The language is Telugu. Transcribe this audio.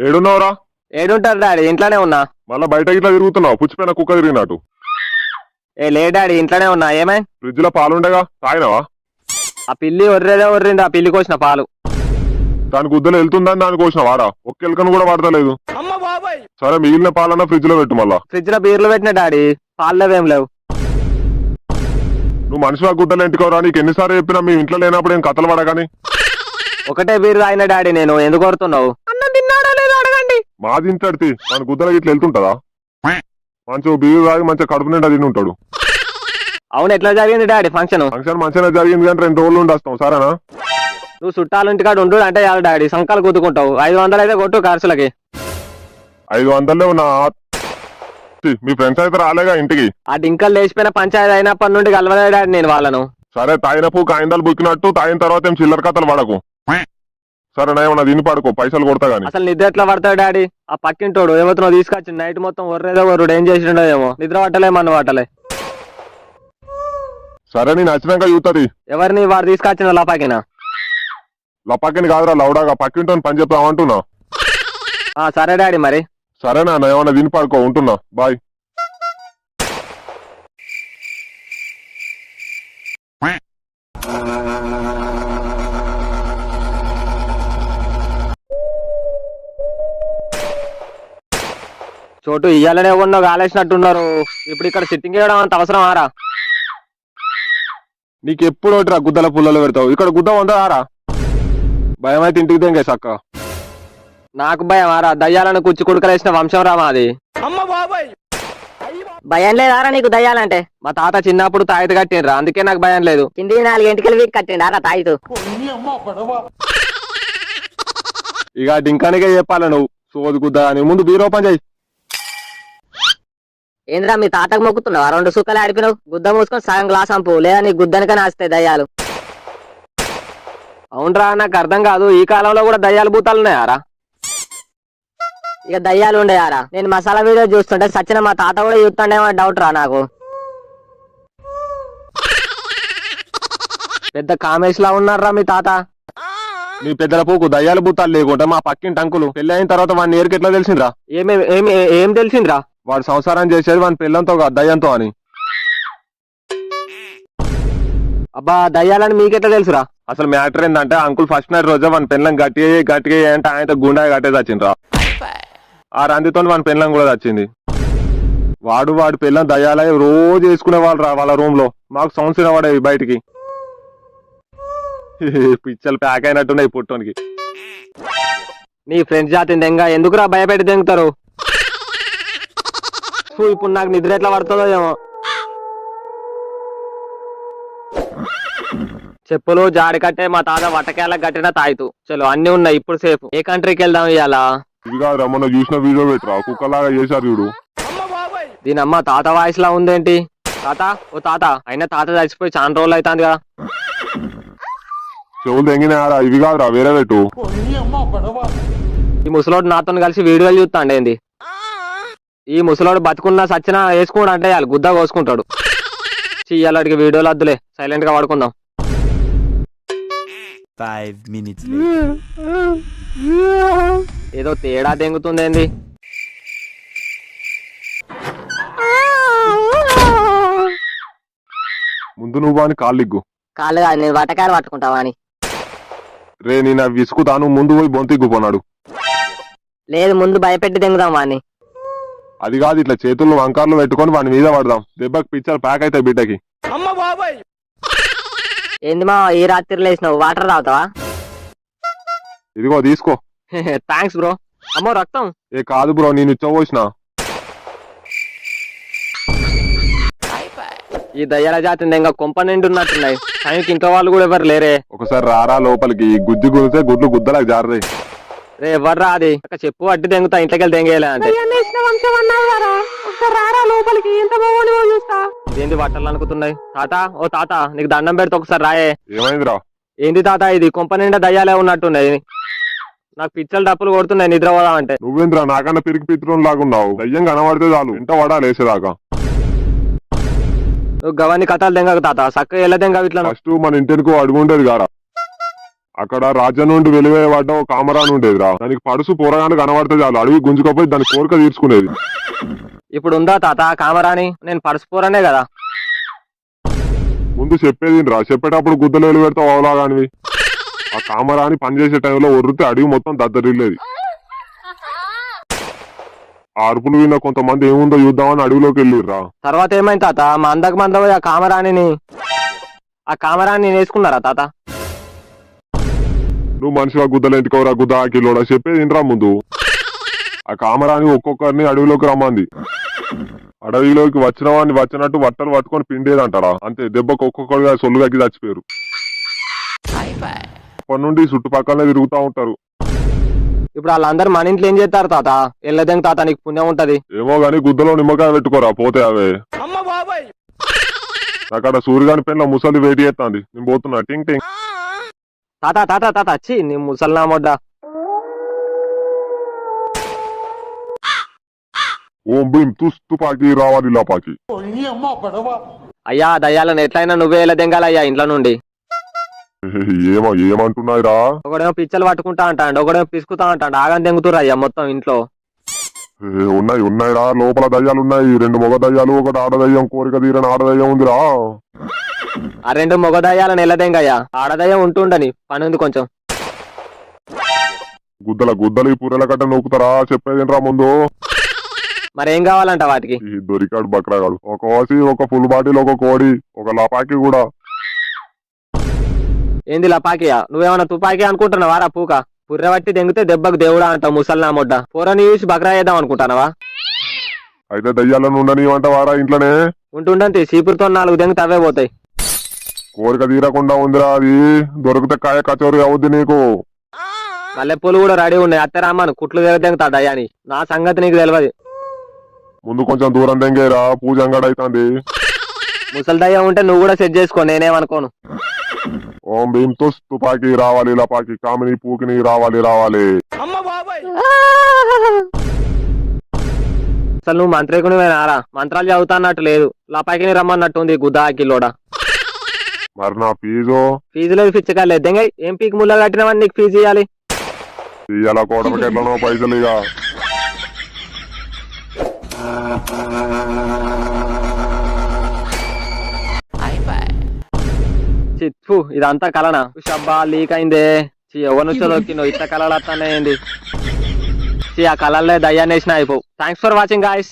ఏడున్నావురా? ఏడుంటారు డాడీ, ఇంట్లోనే ఉన్నా. మళ్ళా బయట ఇట్లా తిరుగుతున్నావు, పుచ్చిపోయిన కుక్క తిరిగినట్టు. లే డాడీ, ఇంట్లోనే ఉన్నా. ఏమై ఫ్రిడ్జ్ లో పాలుండగా తాగినవా? ఆ పిల్లి ఒర్రేదే ఒర్రింది, ఆ పిల్లి కోసిన పాలు. దాని గుద్దలు వెళ్తుందని దాని కోసిన వారా, ఒక్క ఎలుకను కూడా పడతలేదు. సరే మిగిలిన పాలన్నా ఫ్రిడ్జ్ లో పెట్టు. మళ్ళా ఫ్రిడ్జ్ లో బీర్లు పెట్టిన డాడీ, పాలు లేవేం లేవు. నువ్వు మనిషిగా గుద్దలు ఎంటుకోరా? నీకు ఎన్నిసార్లు చెప్పినా మీ ఇంట్లో లేనప్పుడు ఏం కథలు పడగాని. ఒకటే బీర్ తాగిన డాడీ, నేను ఎందుకు కొడుతున్నావు? అన్నం తిన్నాడో లేదో అడగండి. మాది ఇంతడితే మన గుద్దలకి ఇట్లా వెళ్తుంటదా? మంచిగా బీరు తాగి మంచిగా కడుపు నిండా తిని ఉంటాడు. అవును, ఎట్లా జరిగింది డాడీ ఫంక్షన్? ఫంక్షన్ మంచిగా జరిగింది కానీ 2 రోజులు ఉండి వస్తాం, సరేనా? నువ్వు చుట్టాలు ఇంటికాడ ఉండు అంటే చాలు డాడీ, సంకాలు గుద్దుకుంటావు. 500 అయితే కొట్టు ఖర్చులకి. 500 నా మీ ఫ్రెండ్స్ అయితే రాలేగా ఇంటికి. ఆ డింకల్ లేచిపోయిన పంచాయతీ అయినప్పటి నుండి కలవలే డాడీ నేను వాళ్ళను. సరే తాగిన పూ కాయిందాలు బుక్కినట్టు తాగిన తర్వాత ఏం చిల్లర కథలు పడకు, సరేనా? ఏమన్నా దీన్ని పడుకో, పైసలు కొడతా గానీ. అసలు నిద్ర ఎట్లా పడతాడు డాడీ? ఆ పక్కింటోడు ఏమవుతున్నావు తీసుకొచ్చి నైట్ మొత్తం ఒర్రేదో ఒర్రుడు, ఏం చేసిండో ఏమో, నిద్ర పట్టలే మన పట్టలే. సరే నేను వచ్చినాక చూస్తుంది. ఎవరిని? వాడు తీసుకొచ్చిన లపాకిన? లపాకిని కాదురా, లౌడాగా పక్కింటో పని చెప్తామంటున్నా. సరే డాడీ మరి. సరేనా? ఏమన్నా దీన్ని పడుకో, ఉంటున్నా, బాయ్. చోటు ఇయ్యాలనే ఉన్నో కాలేసినట్టున్నారు. ఇప్పుడు ఇక్కడ సిట్టింగ్ చేయడం అంత అవసరం ఆరా? నీకు ఎప్పుడు ఒకటిరా గుద్దల పుల్లలు పెడతావు, ఇక్కడ గుద్ద ఉందా ఆరా? భయం అయితే ఇంటికి తెంగే సక్క. నాకు భయం ఆరా? దయ్యాలను కుచ్చి కుడుకలేసిన వంశం రా మాది. భయం లేదారా నీకు దయ్యాలంటే? మా తాత చిన్నప్పుడు తాయితు కట్టిండ్రా, అందుకే నాకు భయం లేదు. కింది 4 గంటలు వీక్ కట్టిండారా తాయితు? ఇక డింకానికే చెప్పాల నువ్వు సోది గుద్ద అని. ముందు బీరోపం చేయి. ఏంద్రా మీ తాతకు మొక్కుతున్నావా? 2 సుక్కలు ఆడిపినావు. గుద్ద మూసుకొని సగం గ్లాస్ అంపు, లేదా నీ గుద్దనికనే వస్తాయి దయ్యాలు. అవునరా, నాకు అర్థం కాదు, ఈ కాలంలో కూడా దయ్యాలు భూతాలు ఉన్నాయారా? ఇక దయ్యాలు ఉండేయారా? నేను మసాలా వీడియో చూస్తుంటే సచిన మా తాత కూడా చూస్తుండేమో డౌట్ రా నాకు. పెద్ద కామేష్ లా ఉన్నారా మీ తాత. నీ పెద్దల పోకు, దయ్యాల భూతాలు లేకుంటే మా పక్కింటి అంకులు పెళ్లి అయిన తర్వాత వాడిని ఏరికి ఎట్లా తెలిసిందిరా? ఏం తెలిసిందిరా? వాడు సంసారం చేసేది వాని పిల్లంతో కాదు, దయ్యంతో అని. అబ్బా, దయ్యాలని మీకెట్లా తెలుసురా? అసలు మ్యాటర్ ఏంటంటే అంకుల్ ఫస్ట్ నైట్ రోజే వాని పెళ్ళం గట్టిగా అంటే ఆయన గుండా కట్టేది వచ్చిండ్రా. ఆ రందితో వాని పెళ్ళం కూడా వచ్చింది. వాడి పెళ్ళం దయ్యాలై రోజు వేసుకునే వాళ్ళు రా వాళ్ళ రూమ్ లో. మాకు సౌండ్స్ వినవాడేవి బయటికి. పిచ్చలు ప్యాక్ అయినట్టున్నాయి పుట్టోనికి. నీ ఫ్రెండ్స్ జాతి దెంగ ఎందుకురా భయపెట్టి దెంగుతారు? ఇప్పుడు నాకు నిద్ర ఎట్లా పడుతుందో ఏమో. చెప్పులు జాడి కట్టే మా తాత వటకేళ్ళ కట్టిన తాయితు. చలో అన్ని ఉన్నాయి, ఇప్పుడు సేఫ్. ఏ కంట్రీకి వెళ్దాం ఇవాళ? ఇది కాదురా, మొన్న చూసిన వీడియో పెట్టరా, కుక్కలాగా చేశారు చూడు. దీని అమ్మ తాత వాయిస్ లా ఉందేంటి? తాత, ఓ తాత. అయినా తాత చచ్చిపోయి చాలా రోజులు అవుతుంది కదా. చెవులు తెంగినారా? ఇవి కాదురా, వేరే పెట్టు. ఈ ముసలోడు నాతో కలిసి వీడియోలు చూస్తాండి ఏంది? ఈ ముసలోడు బతుకున్నా సచ్చినా వేసుకుంటా అంటే వాళ్ళు గుద్ద కోసుకుంటాడు. చెయ్యాలడికి వీడియోలు వద్దులే, సైలెంట్ గా పడుకుందాం. 5 minutes later. ఏదో తేడా దెంగుతుంది ఏంది? ముందు నువ్వు అని కాళ్ళిగ్గు. కాళ్ళు కాదు, నేను వటకాయలు పట్టుకుంటావా అని. రే నేను విసుకుతాను, ముందు పోయి బొంతిగ్గుపోన్నాడు. లేదు, ముందు భయపెట్టి దెంగుదాం వాడిని. అది కాదు, ఇట్లా చేతుల్లో వంకార్లు పెట్టుకొని వాడి మీద పడదాం. దెబ్బకి పిచ్చర్ ప్యాక్ అవుతాయి బిడ్డకి. ఏంది మా ఈ రాత్రి లేచినావు? వాటర్ తాగుతావా? ఇదిగో తీసుకో. Thanks bro. అమ్మో రక్తం. ఏ కాదు బ్రో, నేను ఇచ్చబోసిన. ఈ దయ్యాల జాతి దెంగ కొంప నిండి ఉన్నట్టున్నాయి. టైంకి ఇంట్లో వాళ్ళు కూడా ఎవరు లేరే. ఒకసారి రారా లోపలికి, గుజ్జు గురితే గుడ్లు గుద్దలకు జారదే. రే ఎవర్రా అది? చెప్పు అడ్డు దెంగుతా, ఇంట్లోకి వెళ్ళి దెంగేయాలి అంటే. ఏంది బట్టలు అనుకుతున్నాయి? తాత, ఓ తాత, నీకు దండం పెడితే ఒకసారి రాయే. ఏమైందిరా? ఏంది తాత ఇది? కొంప నిండా దయ్యాలే ఉన్నట్టున్నాయి. నాకు పిచ్చలు డప్పులు కొడుతున్నాయి నిద్ర పోదామంటే. నువ్వేంద్రా నాకన్నా పిరికి పిత్రం లాగున్నావు? దయ్యం కనబడితే చాలు ఇంట పడాలి వేసేదాకా. నువ్వు గవన్ని కథలు దెంగకు తాత, చక్కగా ఎలా దెంగ ఇట్లా? ఫస్ట్ మన ఇంటికి అడుగుండేది కారా, అక్కడ రాజ్యం నుండి వెలివేయబడ్డ ఒక కామరాన్ ఉండేదిరా. దానికి పడుసు పోరగానే కనబడితే చాలు అడవి గుంజుకపోయి దాని కోరిక తీర్చుకునేది. ఇప్పుడు ఉందా తాత కామరాని? నేను పడుచుకోరనే కదా. ముందు చెప్పేది రా, చెప్పేటప్పుడు గుద్దలు వెలు పెడతావు అవలాగానివి. ఆ కామరాని పనిచేసే టైంలో ఒర్రితే అడవి మొత్తం దద్దరిల్లేది. ఆ అరుపులు విన్న కొంతమంది ఏముందో చూద్దామని అడవిలోకి వెళ్ళిర్రా. తర్వాత ఏమైంది తాత? మా అందకు మంద పోయి ఆ కామరాన్ని వేసుకున్నారా తాత? నువ్వు మనిషిగా గుద్దలు ఎంటుకోరా గుద్ద ఆకిలోడా, చెప్పేది ఇంట్రా ముందు. ఆ కామరాని ఒక్కొక్కరిని అడవిలోకి రమ్మంది. అడవిలోకి వచ్చిన వాడిని వచ్చినట్టు వట్టలు పట్టుకొని పిండేదంటారా. అంతే, దెబ్బకు ఒక్కొక్కరుగా సొల్లుగక్కి చచ్చిపోయారు. అప్పటి నుండి చుట్టుపక్కలనే తిరుగుతూ ఉంటారు. ఇప్పుడు వాళ్ళందరూ మన ఇంట్లో ఏం చేస్తారు తాత? వెళ్ళదేం తాత, నీకు పుణ్యం ఉంటది. ఏమో గాని గుద్దలో నిమ్మకాయ పెట్టుకోరా పోతే అవే. అక్కడ సూర్యగాని పెన్ల ముసలి వేటి చేస్తాంది. నేను పోతున్నా. టింగ్ టింగ్. తాత తాత తాత వచ్చి నీ ముసల్నా మొడ్డ. ఓం భీం తుపాకి రావాలి లాపాకి. అయ్యా దయ్యాలను ఎట్లయినా నువ్వే వెళ్ళదెంగాలయ్యా ఇంట్లో నుండి. ఏమంటున్నాయిరా? ఒకడేమో పిచ్చలు పట్టుకుంటా అంటాడు, ఒకడేమో పిసుకుతా అంటాడు. ఆగని తెంగుతురు అయ్యా మొత్తం ఇంట్లో. ఉన్నాయిరా, లోపల దయ్యాలు ఉన్నాయి. 2 మగ దయ్యాలు, 1 ఆడదయ్యం. కోరిక తీరని ఆడదయ్యం ఉందిరా. ఆ 2 మగ దయ్యాలను వెళ్ళదెంగయ్యా. ఆడదయ్యం ఉంటుండని పని ఉంది కొంచెం. గుద్దలు ఈ పూరెల కట్ట నొక్కుతారా? చెప్పేదేంట్రా ముందు. మరేం కావాలంట వాటికి? దొరికాడు బక్రాగాడు. ఒక ఓసి, ఒక ఫుల్ బాటిల్, ఒక కోడి, ఒక లపాకి కూడా. ఏంది లపాకియా? నువ్వేమన్నా తుపాకి అనుకుంటున్నావా రా పూక? పుర్రెబట్టి దెంగితే దెబ్బకు దేవుడా అంటావు ముసల్నా మొడ్డ. పూరని చూసి బక్రా చేద్దాం అనుకుంటానవా? అయితే దయ్యాలను ఉండనివంటవారా ఇంట్లోనే? ఉంటుండంతి సీపురుతో 4 దెంగితే అవే పోతాయి. కోరిక తీరకుండా ఉందిరా అది. దొరికితే కాయ కచోరీ అవుద్ది నీకు. మల్లెపూలు కూడా రెడీ ఉన్నాయి. అత్తరామ్మను కుట్లు దెంగుతా దయ్యాని. నా సంగతి నీకు తెలియదు. ముందు కొంచెం దూరం దెంగేరా, పూజ అంగడైతాంది. ముసలి దయ్యం ఉంటే నువ్వు కూడా సెట్ చేసుకో, నేనేమనుకోను. ఓం భీం తుపాకి రావాలి లపాకి. కామిని పూకిని రావాలి. అసలు నువ్వు మంత్రికునివేనారా? మంత్రాలు చదువుతా అన్నట్టు లేదు. లపాకిని రమ్మన్నట్టు ఉంది గుద్దాకిలోడా. మరి నా ఫీజు లేదు, పిచ్చకాలేదు. దెంగ ఏం పీకి ముళ్ళ కట్టినవని నీకు ఫీజు ఇవ్వాలి. ఇయ్యాల కోటలకి ఎట్లనో పైసలు ఇక. చిత్తు ఇదంతా కలనా? షబ్బా లీక్ అయిందే. ఎవరి నుంచో దొక్కినో ఇంత కలలు వస్తానే ఏంది? ఆ కలర్లే దయ్యాన్ని వేసిన అయిపో. Thanks for watching guys.